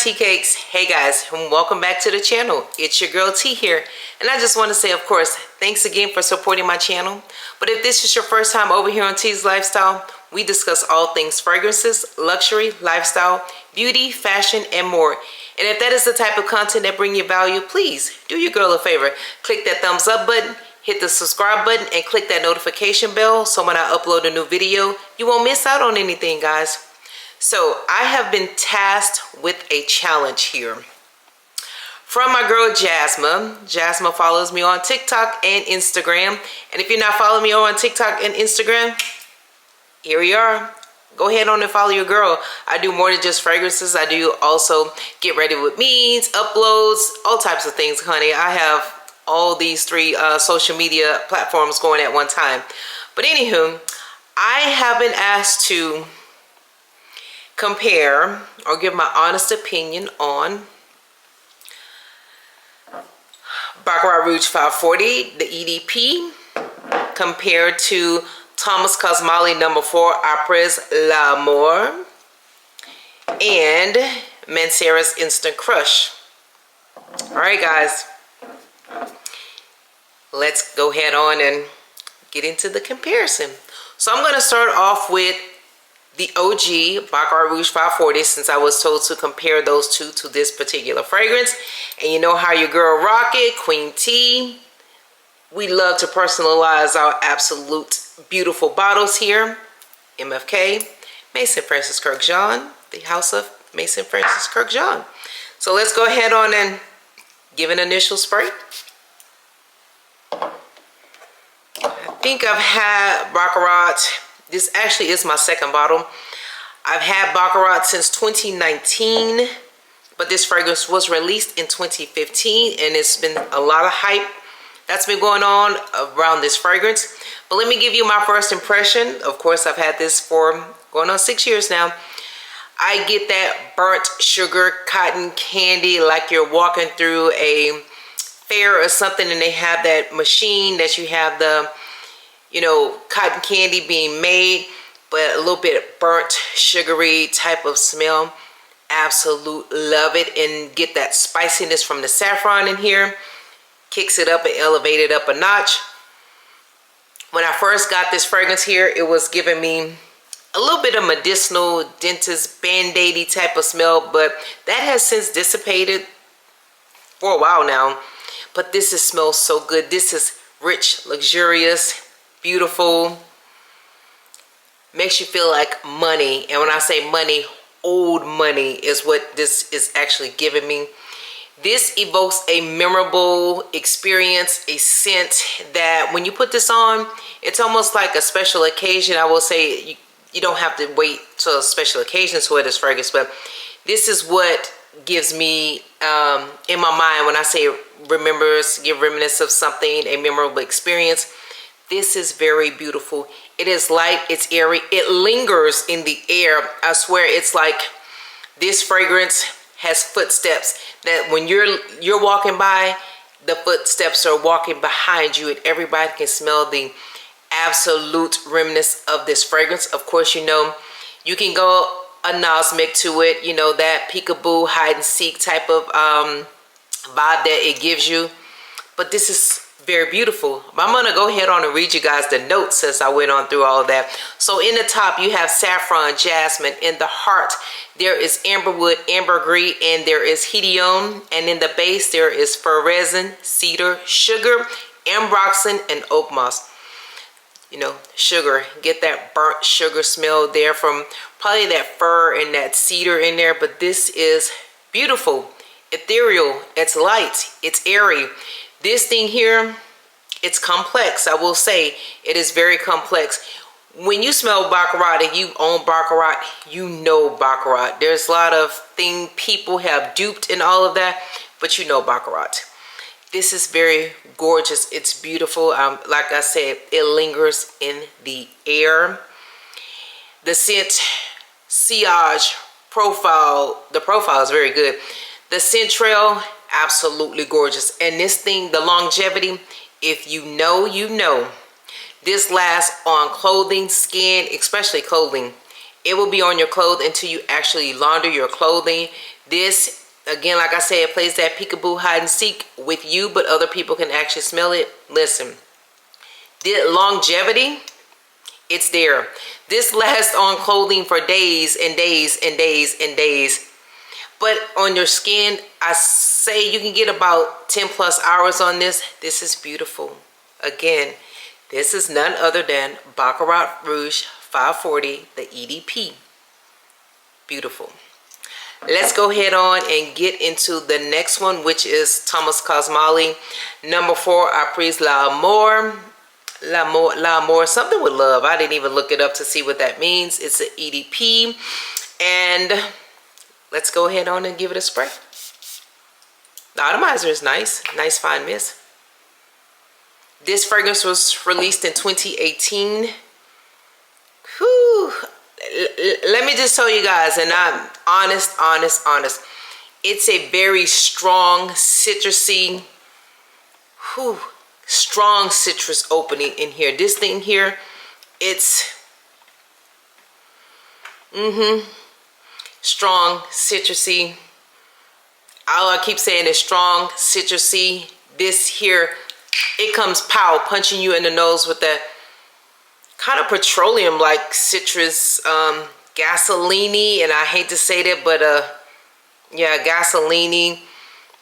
tea cakes. Hey guys, and welcome back to the channel. It's your girl T here, and I just want to say, of course, thanks again for supporting my channel. But if this is your first time over here on T's Lifestyle, we discuss all things fragrances, luxury, lifestyle, beauty, fashion, and more. And if that is the type of content that brings you value, please do your girl a favor. Click that thumbs up button, hit the subscribe button, and click that notification bell so when I upload a new video, you won't miss out on anything, guys. So I have been tasked with a challenge here from my girl Jasmine. Jasmine follows me on TikTok and Instagram. And if you're not following me on TikTok and Instagram, here we are. Go ahead on and follow your girl. I do more than just fragrances. I do also get ready with me's, uploads, all types of things, honey. I have all these three social media platforms going at one time. But anywho, I have been asked to compare or give my honest opinion on Baccarat Rouge 540, the EDP, compared to Kosmala No.4 Apres L'Amour and Mancera's Instant Crush. All right, guys, let's go head on and get into the comparison. So I'm going to start off with the OG Baccarat Rouge 540, since I was told to compare those two to this particular fragrance. And you know how your girl rock it, Queen T. We love to personalize our absolute beautiful bottles here. MFK, Maison Francis Kurkdjian, the house of Maison Francis Kurkdjian. So let's go ahead on and give an initial spray. I think I've had Baccarat. This actually is my second bottle. I've had Baccarat since 2019, but this fragrance was released in 2015, and it's been a lot of hype that's been going on around this fragrance. But let me give you my first impression. Of course, I've had this for going on 6 years now. I get that burnt sugar cotton candy, like you're walking through a fair or something, and they have that machine that you have the, you know, cotton candy being made, but a little bit burnt, sugary type of smell. Absolute love it. And get that spiciness from the saffron in here. Kicks it up and elevate it up a notch. When I first got this fragrance here, it was giving me a little bit of medicinal, dentist, band-aidy type of smell, but that has since dissipated for a while now. But this smells so good. This is rich, luxurious, beautiful, makes you feel like money. And when I say money, old money is what this is actually giving me. This evokes a memorable experience, a scent that when you put this on, it's almost like a special occasion. I will say you don't have to wait till a special occasion to wear this fragrance, but this is what gives me in my mind when I say give reminiscence of something, a memorable experience. This is very beautiful. It is light, it's airy, it lingers in the air. I swear, it's like this fragrance has footsteps that when you're walking by, the footsteps are walking behind you, and everybody can smell the absolute remnants of this fragrance. Of course, you know, you can go anosmic to it, you know, that peekaboo, hide and seek type of vibe that it gives you. But this is very beautiful. I'm gonna go ahead on and read you guys the notes since I went on through all of that. So in the top, you have saffron, jasmine. In the heart, there is amberwood, ambergris, and there is hedione. And in the base, there is fir resin, cedar, sugar, ambroxan, and oak moss. You know, sugar. Get that burnt sugar smell there from probably that fir and that cedar in there. But this is beautiful, ethereal, it's light, it's airy. This thing here, it's complex. I will say it is very complex. When you smell Baccarat and you own Baccarat, you know Baccarat. There's a lot of things people have duped and all of that, but you know Baccarat. This is very gorgeous. It's beautiful. Like I said, it lingers in the air. The scent, sillage, profile, the profile is very good. The scent trail, absolutely gorgeous. And this thing, the longevity, if you know, you know. This lasts on clothing, skin, especially clothing, It will be on your clothes until you actually launder your clothing. This, again, like I said, it plays that peekaboo hide and seek with you, but other people can actually smell it. Listen, the longevity, it's there. This lasts on clothing for days and days and days and days. But on your skin, I say you can get about 10 plus hours on this. This is beautiful. Again, this is none other than Baccarat Rouge 540, the EDP. Beautiful. Let's go ahead on and get into the next one, which is Kosmala No.4 Apres L'Amour, something with love. I didn't even look it up to see what that means. It's an EDP. And let's go ahead on and give it a spray. The atomizer is nice. Nice fine mist. This fragrance was released in 2018. Whew. Let me just tell you guys, and I'm honest. It's a very strong citrusy, strong citrus opening in here. This thing here, it's strong citrusy. All I keep saying is strong citrusy. This here, it comes pow, punching you in the nose with that kind of petroleum like citrus, gasoline-y, and I hate to say that, but yeah, gasoline-y,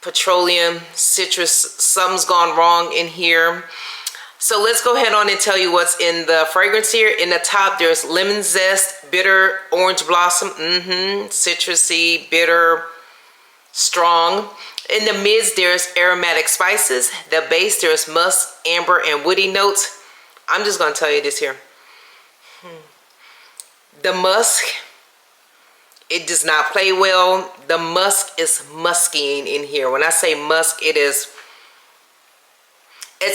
petroleum, citrus. Something's gone wrong in here. So let's go ahead on and tell you what's in the fragrance here. In the top, there's lemon zest, bitter, orange blossom, citrusy, bitter, strong. In the mids, there's aromatic spices. The base, there's musk, amber, and woody notes. I'm just gonna tell you this here. The musk, it does not play well. The musk is musky in here. When I say musk, it's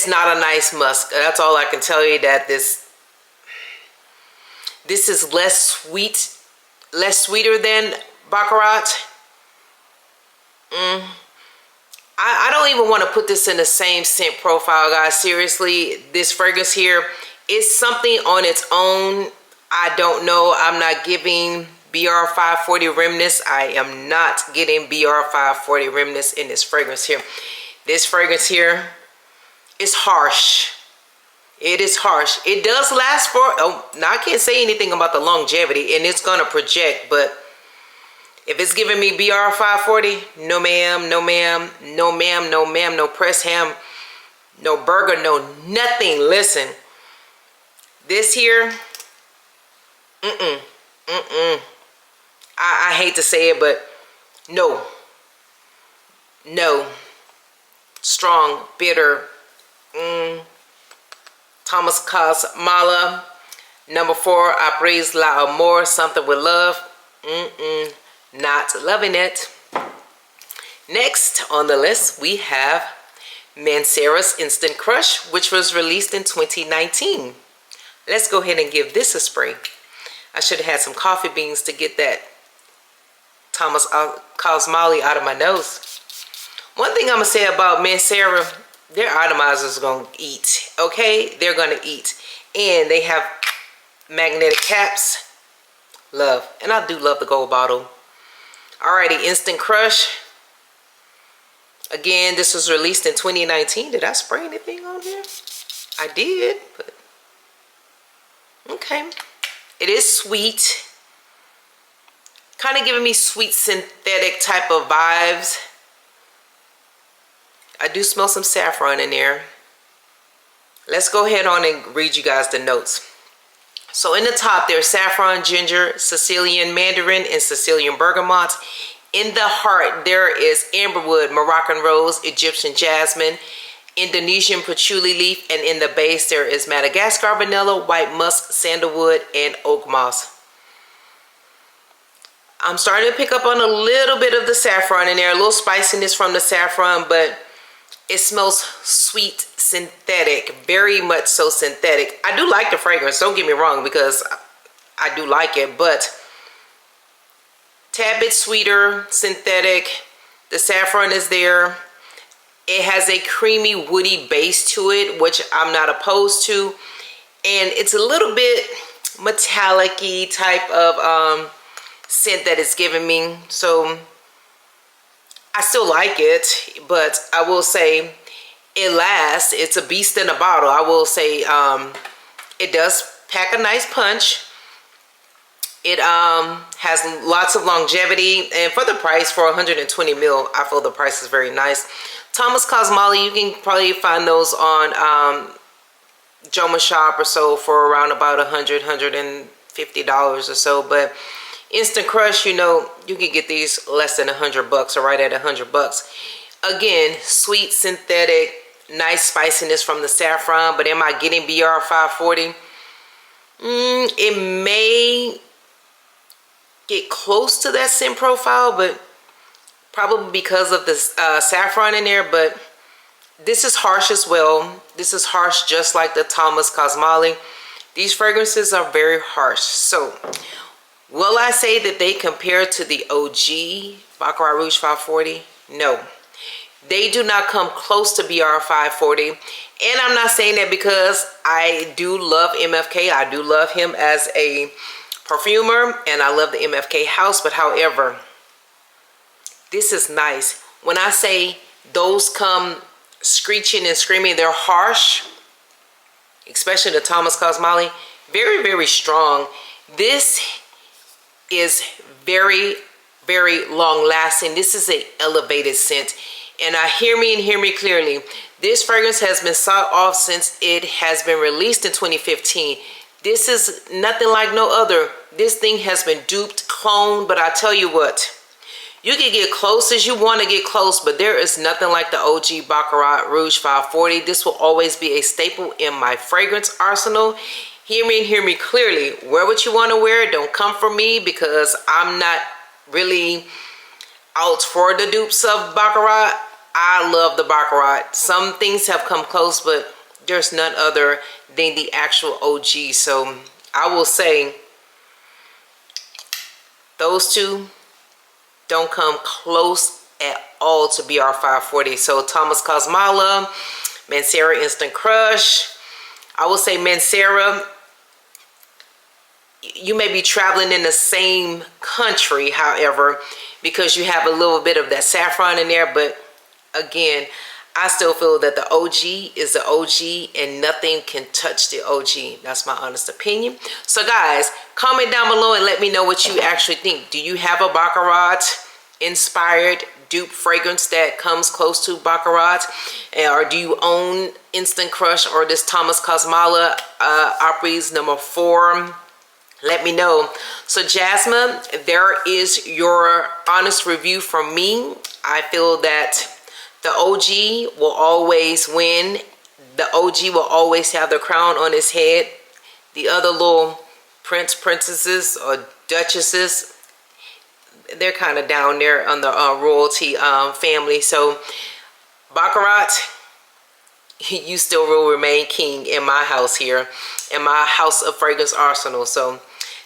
not a nice musk. That's all I can tell you, that this is less sweeter than Baccarat. I don't even want to put this in the same scent profile, guys. Seriously, this fragrance here is something on its own. I don't know. I'm not giving BR 540 remnants. I am not getting BR 540 remnants in this fragrance here. This fragrance here is harsh. It is harsh. It does last for, now I can't say anything about the longevity, and it's going to project, but if it's giving me BR 540, no ma'am, no ma'am, no ma'am, no ma'am, no press ham, no burger, no nothing. Listen, this here, I hate to say it, but no. Strong, bitter, Kosmala No.4 Apres L'Amour, something with love. Not loving it. Next on the list, we have Mancera's Instant Crush, which was released in 2019. Let's go ahead and give this a spray. I should have had some coffee beans to get that Kosmala out of my nose. One thing I'm going to say about Mancera, their atomizers are going to eat, okay? They're going to eat. And they have magnetic caps. Love. And I do love the gold bottle. Alrighty, Instant Crush. Again, this was released in 2019. Did I spray anything on here? I did, but okay. It is sweet. Kind of giving me sweet synthetic type of vibes. I do smell some saffron in there. Let's go ahead on and read you guys the notes. So in the top, there's saffron, ginger, Sicilian mandarin, and Sicilian bergamot. In the heart, there is amberwood, Moroccan rose, Egyptian jasmine, Indonesian patchouli leaf, and in the base, there is Madagascar vanilla, white musk, sandalwood, and oak moss. I'm starting to pick up on a little bit of the saffron in there, a little spiciness from the saffron, but it smells sweet, synthetic, very much so synthetic. I do like the fragrance, don't get me wrong, because I do like it, but tad bit sweeter, synthetic. The saffron is there. It has a creamy, woody base to it, which I'm not opposed to. And it's a little bit, metallic-y type of scent that it's giving me. So I still like it, but I will say it lasts. It's a beast in a bottle. I will say it does pack a nice punch. It has lots of longevity, and for the price, for 120 ml, I feel the price is very nice. Thomas Kosmala, you can probably find those on Joma Shop or so for around about $150 or so. But Instant Crush, you know, you can get these less than $100 or right at $100. Again, sweet, synthetic, nice spiciness from the saffron. But am I getting BR 540? It may get close to that scent profile, but probably because of the saffron in there. But this is harsh as well. This is harsh just like the Thomas Kosmala. These fragrances are very harsh. So will I say that they compare to the OG Baccarat Rouge 540? No. They do not come close to BR 540. And I'm not saying that because I do love MFK. I do love him as a perfumer, and I love the MFK house. But however, this is nice. When I say those come screeching and screaming, they're harsh, especially the Thomas Kosmala, very, very strong. This is very, very long lasting. This is an elevated scent. And hear me clearly. This fragrance has been sought off since it has been released in 2015. This is nothing like no other. This thing has been duped, cloned, but I tell you what, you can get close as you want to get close, but there is nothing like the OG Baccarat Rouge 540. This will always be a staple in my fragrance arsenal. Hear me and hear me clearly. Wear what you want to wear. Don't come for me because I'm not really out for the dupes of Baccarat. I love the Baccarat. Some things have come close, but there's none other than the actual OG. So I will say those two don't come close at all to BR 540. So Thomas Kosmala, Mancera Instant Crush. I will say Mancera, you may be traveling in the same country, however, because you have a little bit of that saffron in there. But again, I still feel that the OG is the OG and nothing can touch the OG. That's my honest opinion. So guys, comment down below and let me know what you actually think. Do you have a Baccarat inspired dupe fragrance that comes close to Baccarat? Or do you own Instant Crush or this Thomas Kosmala Apres No.4? Let me know. So Jasmine, there is your honest review from me. I feel that the OG will always win. The OG will always have the crown on his head. The other little princesses or duchesses, they're kind of down there on the royalty family. So Baccarat, you still will remain king in my house here, in my house of fragrance arsenal. So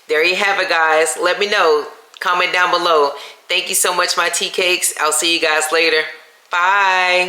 there you have it, guys. Let me know. Comment down below. Thank you so much, my tea cakes. I'll see you guys later. Bye.